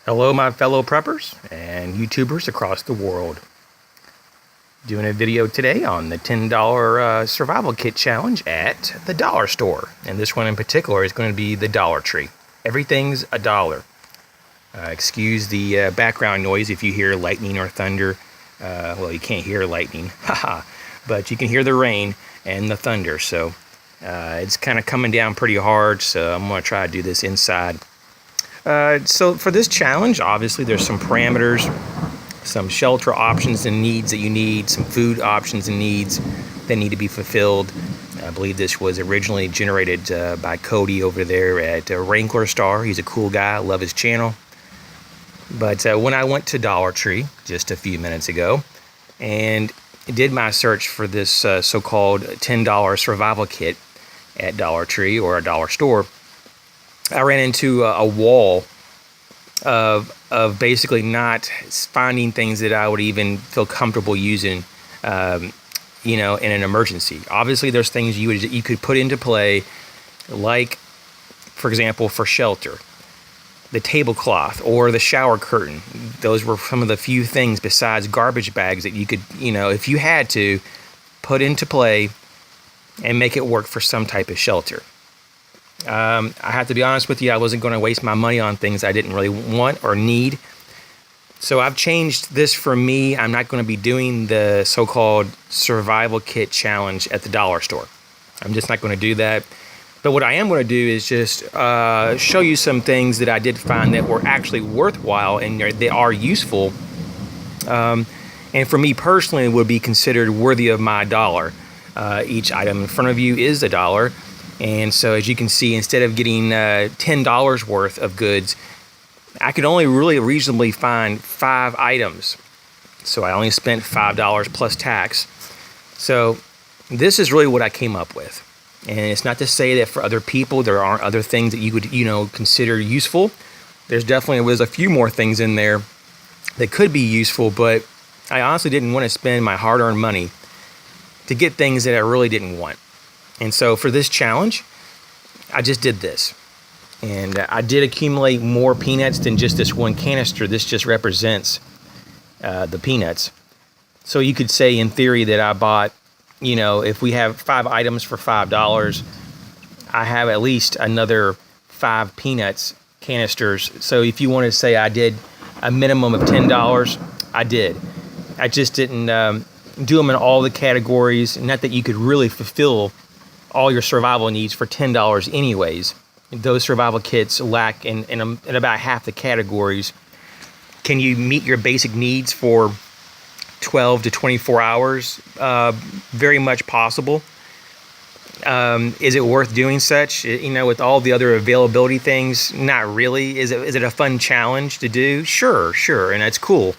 Hello, my fellow preppers and YouTubers across the world. Doing a video today on the $10 survival kit challenge at the dollar store. And this one in particular is going to be the Dollar Tree. Everything's a dollar. Excuse the background noise if you hear lightning or thunder. Well, you can't hear lightning, but you can hear the rain and the thunder. So it's kind of coming down pretty hard, so I'm going to try to do this inside. So for this challenge, obviously there's some parameters, some shelter options and needs that you need, some food options and needs that need to be fulfilled. I believe this was originally generated by Cody over there at Wrangler Star. He's a cool guy. I love his channel. But when I went to Dollar Tree just a few minutes ago and did my search for this so-called $10 survival kit at Dollar Tree or a dollar store, I ran into a wall of basically not finding things that I would even feel comfortable using, in an emergency. Obviously, there's things you could put into play, like, for example, for shelter, the tablecloth or the shower curtain. Those were some of the few things besides garbage bags that you could, if you had to, put into play and make it work for some type of shelter. I have to be honest with you, I wasn't going to waste my money on things I didn't really want or need. So I've changed this for me. I'm not going to be doing the so-called survival kit challenge at the dollar store. I'm just not going to do that. But what I am going to do is just show you some things that I did find that were actually worthwhile and they are useful. And for me personally, would be considered worthy of my dollar. Each item in front of you is a dollar. And so as you can see, instead of getting $10 worth of goods, I could only really reasonably find 5 items. So I only spent $5 plus tax. So this is really what I came up with. And it's not to say that for other people there aren't other things that you could, consider useful. There's definitely was a few more things in there that could be useful, but I honestly didn't want to spend my hard-earned money to get things that I really didn't want. And so for this challenge, I just did this. And I did accumulate more peanuts than just this one canister. This just represents the peanuts. So you could say in theory that I bought, if we have 5 items for $5, I have at least another 5 peanuts canisters. So if you want to say I did a minimum of $10, I did. I just didn't do them in all the categories. Not that you could really fulfill all your survival needs for $10 anyways. Those survival kits lack in about half the categories. Can you meet your basic needs for 12 to 24 hours? Very much possible. Is it worth doing such? With all the other availability things, not really. Is it a fun challenge to do? Sure, and that's cool.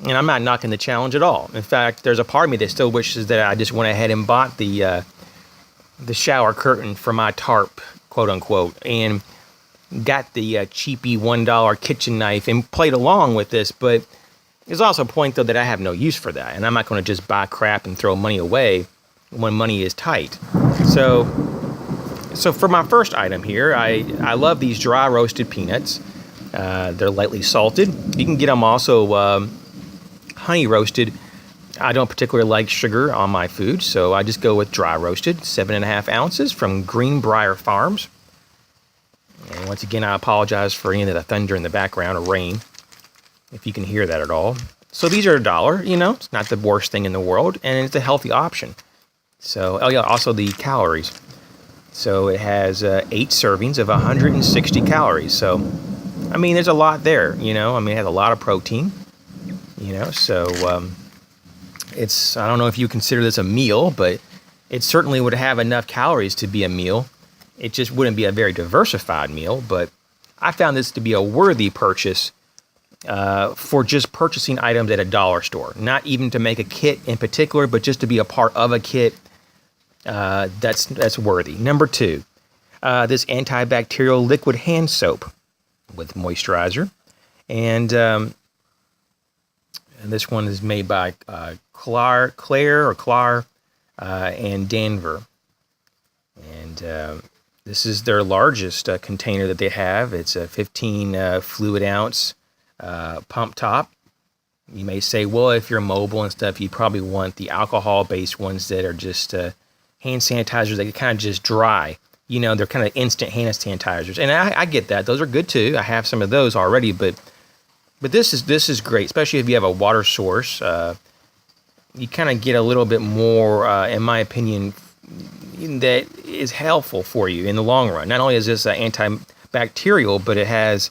And I'm not knocking the challenge at all. In fact, there's a part of me that still wishes that I just went ahead and bought the shower curtain for my tarp, quote unquote, and got the cheapy $1 kitchen knife and played along with this. But there's also a point, though, that I have no use for that, and I'm not going to just buy crap and throw money away when money is tight. So for my first item here, I love these dry roasted peanuts. They're lightly salted. You can get them also honey roasted. I don't particularly like sugar on my food, so I just go with dry roasted, 7.5 ounces from Greenbrier Farms. And once again, I apologize for any of the thunder in the background or rain, if you can hear that at all. So these are $1, it's not the worst thing in the world, and it's a healthy option. So, also the calories. So it has 8 servings of 160 calories. So, there's a lot there, it has a lot of protein, so I don't know if you consider this a meal, but it certainly would have enough calories to be a meal. It just wouldn't be a very diversified meal, but I found this to be a worthy purchase for just purchasing items at a dollar store. Not even to make a kit in particular, but just to be a part of a kit. That's worthy. Number 2, this antibacterial liquid hand soap with moisturizer. And this one is made by Claire and Danver. And this is their largest container that they have. It's a 15 fluid ounce pump top. You may say, well, if you're mobile and stuff, you probably want the alcohol-based ones that are just hand sanitizers. They kind of just dry. You know, they're kind of instant hand sanitizers. And I get that. Those are good too. I have some of those already, but this is great, especially if you have a water source. You kind of get a little bit more, in my opinion, that is helpful for you in the long run. Not only is this antibacterial, but it has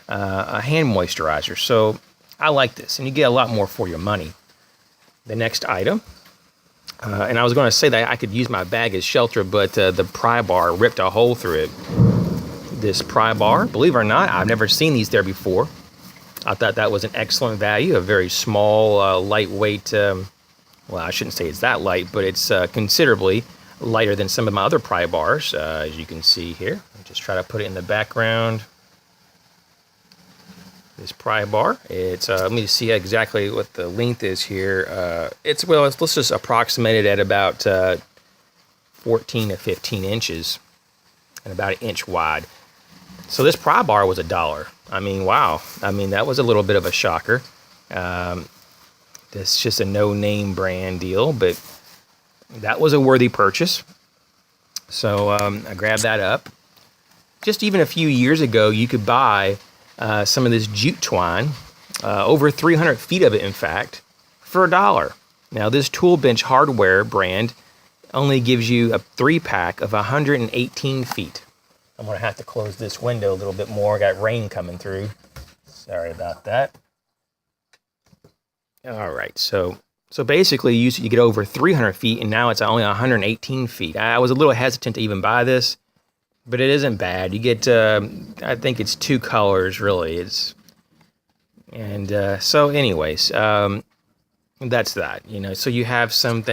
a hand moisturizer. So I like this, and you get a lot more for your money. The next item, and I was going to say that I could use my bag as shelter, but the pry bar ripped a hole through it. This pry bar, believe it or not, I've never seen these there before. I thought that was an excellent value, a very small, lightweight, well, I shouldn't say it's that light, but it's considerably lighter than some of my other pry bars, as you can see here. I'll just try to put it in the background. This pry bar, it's, let me see exactly what the length is here. Let's just approximate it at about 14 to 15 inches and about 1 inch wide. So this pry bar was $1. I mean, wow. I mean, that was a little bit of a shocker. This is just a no-name brand deal, but that was a worthy purchase. So I grabbed that up. Just even a few years ago, you could buy some of this jute twine, over 300 feet of it, in fact, for $1. Now, this Tool Bench Hardware brand only gives you a 3-pack of 118 feet. I'm going to have to close this window a little bit more. I got rain coming through. Sorry about that. All right, so basically you get over 300 feet, and now it's only 118 feet. I was a little hesitant to even buy this, but it isn't bad. You get, I think it's 2 colors, really. So anyways, that's that. You know, so you have some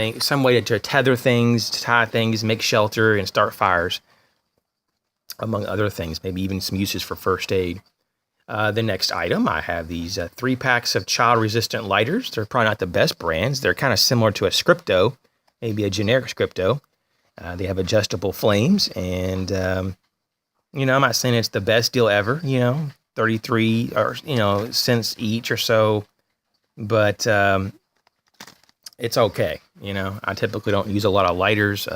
way to tether things, to tie things, make shelter, and start fires, among other things, maybe even some uses for first aid. The next item, I have these 3 packs of child-resistant lighters. They're probably not the best brands. They're kind of similar to a Scripto, maybe a generic Scripto. They have adjustable flames, and, you know, I'm not saying it's the best deal ever, you know, 33 or, you know, cents each or so, but it's okay. You know, I typically don't use a lot of lighters,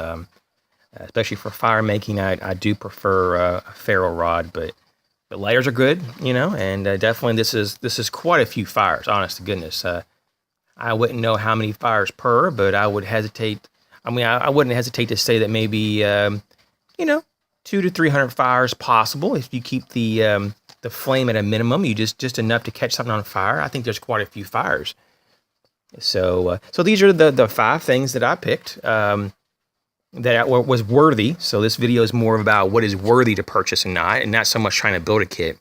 especially for fire making. I do prefer a ferro rod, but the lighters are good, you know, and definitely this is quite a few fires, honest to goodness. I wouldn't know how many fires per, but I would hesitate. I mean, I wouldn't hesitate to say that maybe, you know, 200 to 300 fires possible if you keep the flame at a minimum. You just enough to catch something on fire. I think there's quite a few fires. So these are the 5 things that I picked. That was worthy. So this video is more about what is worthy to purchase and not so much trying to build a kit.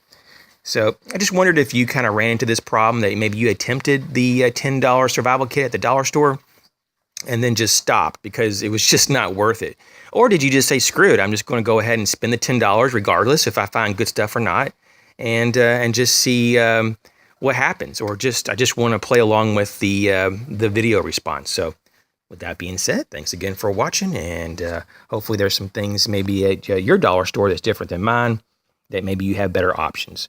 So I just wondered if you kind of ran into this problem, that maybe you attempted the $10 survival kit at the dollar store and then just stopped because it was just not worth it. Or did you just say, screw it, I'm just going to go ahead and spend the $10 regardless if I find good stuff or not, and just see what happens, or I just want to play along with the video response. So with that being said, thanks again for watching, and hopefully there's some things maybe at your dollar store that's different than mine, that maybe you have better options.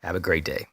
Have a great day.